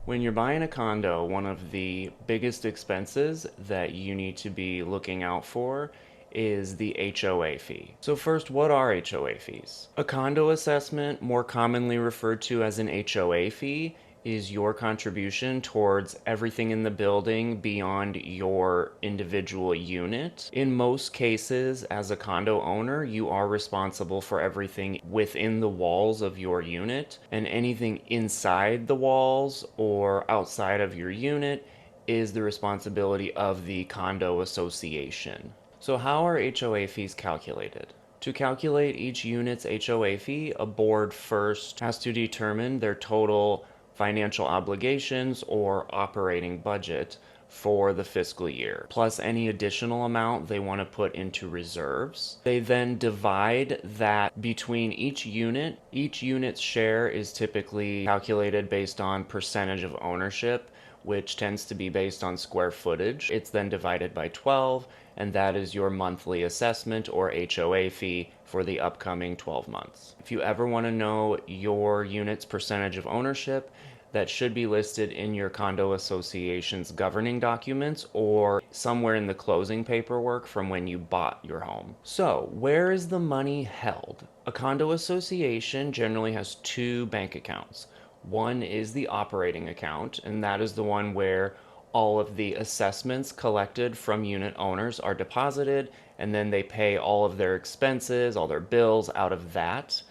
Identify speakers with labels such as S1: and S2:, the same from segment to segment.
S1: When you're buying a condo, one of the biggest expenses that you need to be looking out for is the HOA fee. So first, what are HOA fees? A condo assessment, more commonly referred to as an HOA fee, is your contribution towards everything in the building beyond your individual unit. In most cases, as a condo owner, you are responsible for everything within the walls of your unit, and anything inside the walls or outside of your unit is the responsibility of the condo association. So how are HOA fees calculated? To calculate each unit's HOA fee, a board first has to determine their total financial obligations or operating budget for the fiscal year, plus any additional amount they want to put into reserves. They then divide that between each unit. Each unit's share is typically calculated based on percentage of ownership, which tends to be based on square footage. It's then divided by 12, and that is your monthly assessment or HOA fee for the upcoming 12 months. If you ever want to know your unit's percentage of ownership, that should be listed in your condo association's governing documents or somewhere in the closing paperwork from when you bought your home. So, where is the money held? A condo association generally has two bank accounts. One is the operating account, and that is the one where all of the assessments collected from unit owners are deposited, and then they pay all of their expenses, all their bills out of that.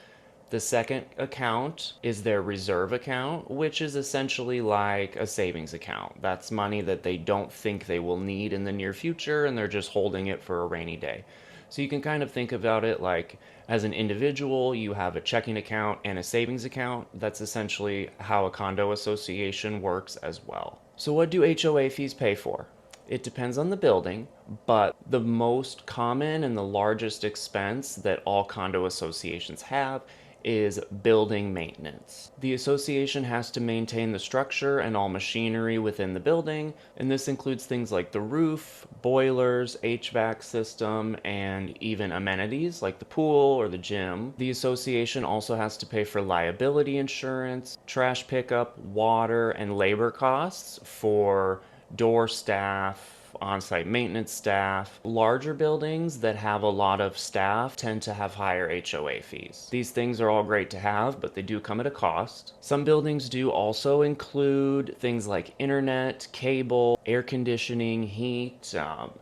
S1: The second account is their reserve account, which is essentially like a savings account. That's money that they don't think they will need in the near future, and they're just holding it for a rainy day. So you can kind of think about it like as an individual, you have a checking account and a savings account. That's essentially how a condo association works as well. So, what do HOA fees pay for? It depends on the building, but the most common and the largest expense that all condo associations have is building maintenance. The association has to maintain the structure and all machinery within the building, and this includes things like the roof, boilers, HVAC system, and even amenities like the pool or the gym. The association also has to pay for liability insurance, trash pickup, water, and labor costs for door staff, on-site maintenance staff. Larger buildings that have a lot of staff tend to have higher HOA fees. These things are all great to have, but they do come at a cost. Some buildings do also include things like internet, cable, air conditioning, heat,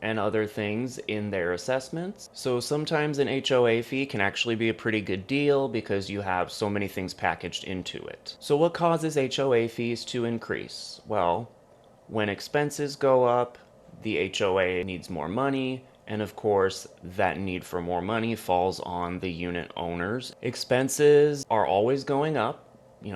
S1: and other things in their assessments. So sometimes an HOA fee can actually be a pretty good deal because you have so many things packaged into it. So what causes HOA fees to increase? Well, when expenses go up, the HOA needs more money, and of course, that need for more money falls on the unit owners. Expenses are always going up.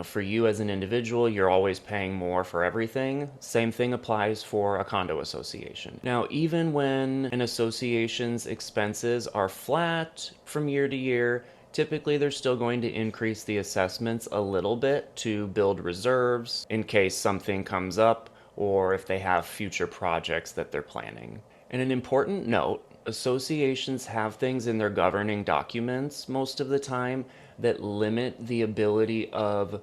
S1: For you as an individual, you're always paying more for everything. Same thing applies for a condo association. Now, even when an association's expenses are flat from year to year, typically they're still going to increase the assessments a little bit to build reserves in case something comes up or if they have future projects that they're planning. And an important note, associations have things in their governing documents most of the time that limit the ability of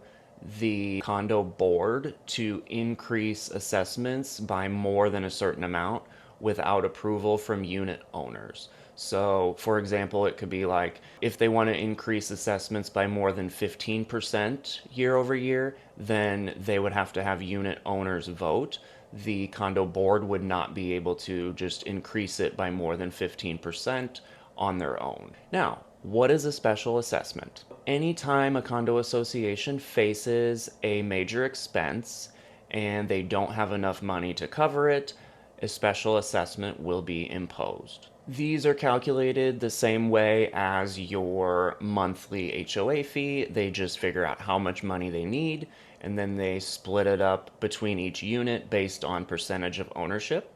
S1: the condo board to increase assessments by more than a certain amount without approval from unit owners. So, for example, it could be like if they want to increase assessments by more than 15% year over year, then they would have to have unit owners vote. The condo board would not be able to just increase it by more than 15% on their own. Now, what is a special assessment? Anytime a condo association faces a major expense and they don't have enough money to cover it, a special assessment will be imposed. These are calculated the same way as your monthly HOA fee. They just figure out how much money they need, and then they split it up between each unit based on percentage of ownership.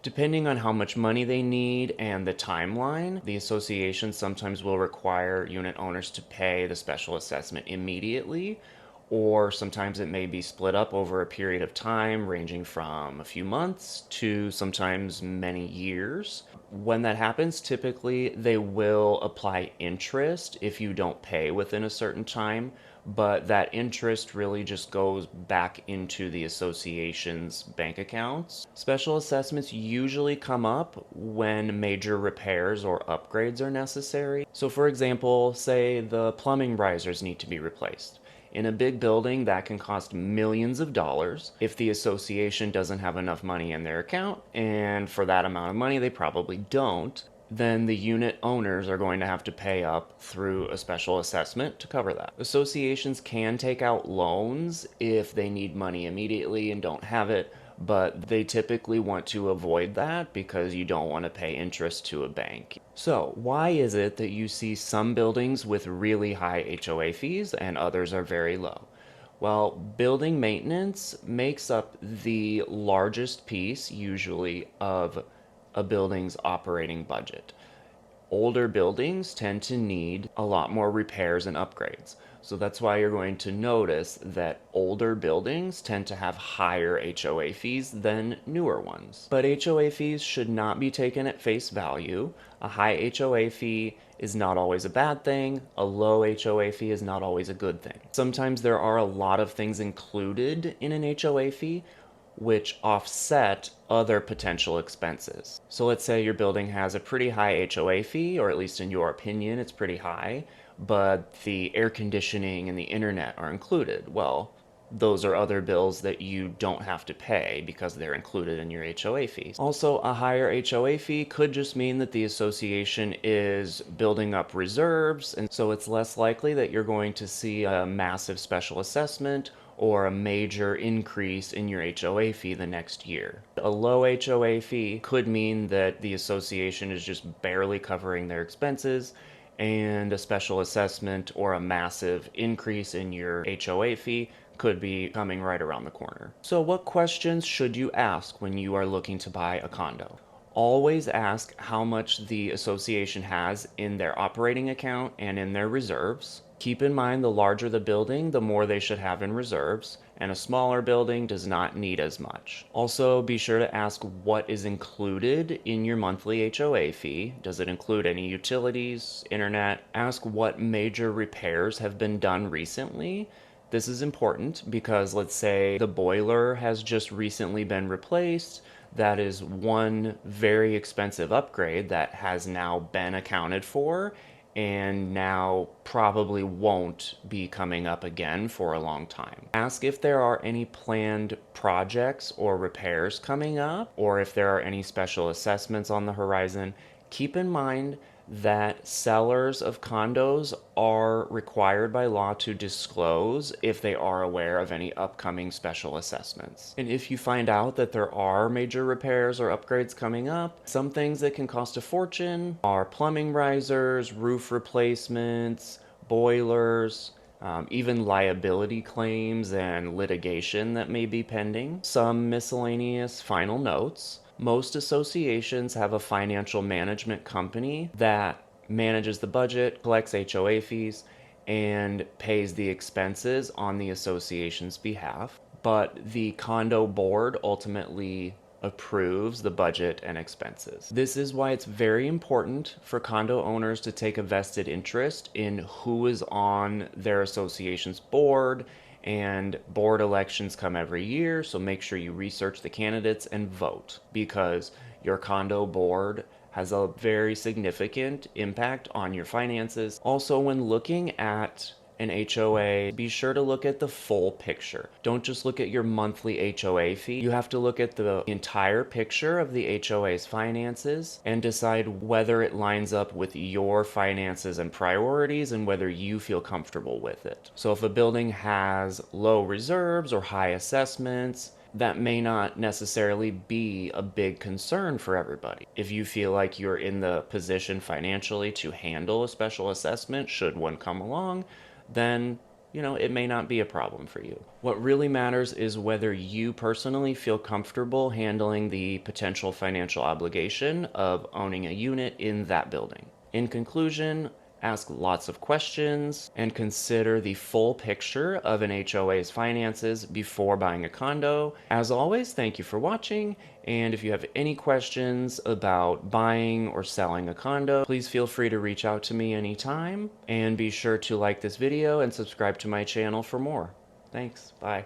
S1: Depending on how much money they need and the timeline, the association sometimes will require unit owners to pay the special assessment immediately, or sometimes it may be split up over a period of time ranging from a few months to sometimes many years. When that happens, typically they will apply interest if you don't pay within a certain time, but that interest really just goes back into the association's bank accounts. Special assessments usually come up when major repairs or upgrades are necessary. So, for example, say the plumbing risers need to be replaced. In a big building, that can cost millions of dollars if the association doesn't have enough money in their account, and for that amount of money, they probably don't. Then the unit owners are going to have to pay up through a special assessment to cover that. Associations can take out loans if they need money immediately and don't have it, but they typically want to avoid that because you don't want to pay interest to a bank. So, why is it that you see some buildings with really high HOA fees and others are very low? Well, building maintenance makes up the largest piece, usually, of a building's operating budget. Older buildings tend to need a lot more repairs and upgrades. So that's why you're going to notice that older buildings tend to have higher HOA fees than newer ones. But HOA fees should not be taken at face value. A high HOA fee is not always a bad thing. A low HOA fee is not always a good thing. Sometimes there are a lot of things included in an HOA fee, which offset other potential expenses. So let's say your building has a pretty high HOA fee, or at least in your opinion, it's pretty high, but the air conditioning and the internet are included. Well, those are other bills that you don't have to pay because they're included in your HOA fees. Also, a higher HOA fee could just mean that the association is building up reserves, and so it's less likely that you're going to see a massive special assessment or a major increase in your HOA fee the next year. A low HOA fee could mean that the association is just barely covering their expenses, and a special assessment or a massive increase in your HOA fee could be coming right around the corner. So, what questions should you ask when you are looking to buy a condo? Always ask how much the association has in their operating account and in their reserves. Keep in mind the larger the building, the more they should have in reserves, and a smaller building does not need as much. Also, be sure to ask what is included in your monthly HOA fee. Does it include any utilities, internet? Ask what major repairs have been done recently. This is important because let's say the boiler has just recently been replaced. That is one very expensive upgrade that has now been accounted for and now probably won't be coming up again for a long time. Ask if there are any planned projects or repairs coming up, or if there are any special assessments on the horizon. Keep in mind that sellers of condos are required by law to disclose if they are aware of any upcoming special assessments. And if you find out that there are major repairs or upgrades coming up, some things that can cost a fortune are plumbing risers, roof replacements, boilers, even liability claims and litigation that may be pending. Some miscellaneous final notes. Most associations have a financial management company that manages the budget, collects HOA fees, and pays the expenses on the association's behalf. But the condo board ultimately approves the budget and expenses. This is why it's very important for condo owners to take a vested interest in who is on their association's board, and board elections come every year, so make sure you research the candidates and vote because your condo board has a very significant impact on your finances. Also, when looking at an HOA, be sure to look at the full picture. Don't just look at your monthly HOA fee. You have to look at the entire picture of the HOA's finances and decide whether it lines up with your finances and priorities and whether you feel comfortable with it. So if a building has low reserves or high assessments, that may not necessarily be a big concern for everybody. If you feel like you're in the position financially to handle a special assessment, should one come along, then it may not be a problem for you. What really matters is whether you personally feel comfortable handling the potential financial obligation of owning a unit in that building. In conclusion, Ask lots of questions and consider the full picture of an HOA's finances before buying a condo. As always, thank you for watching. And if you have any questions about buying or selling a condo, please feel free to reach out to me anytime. And be sure to like this video and subscribe to my channel for more. Thanks. Bye.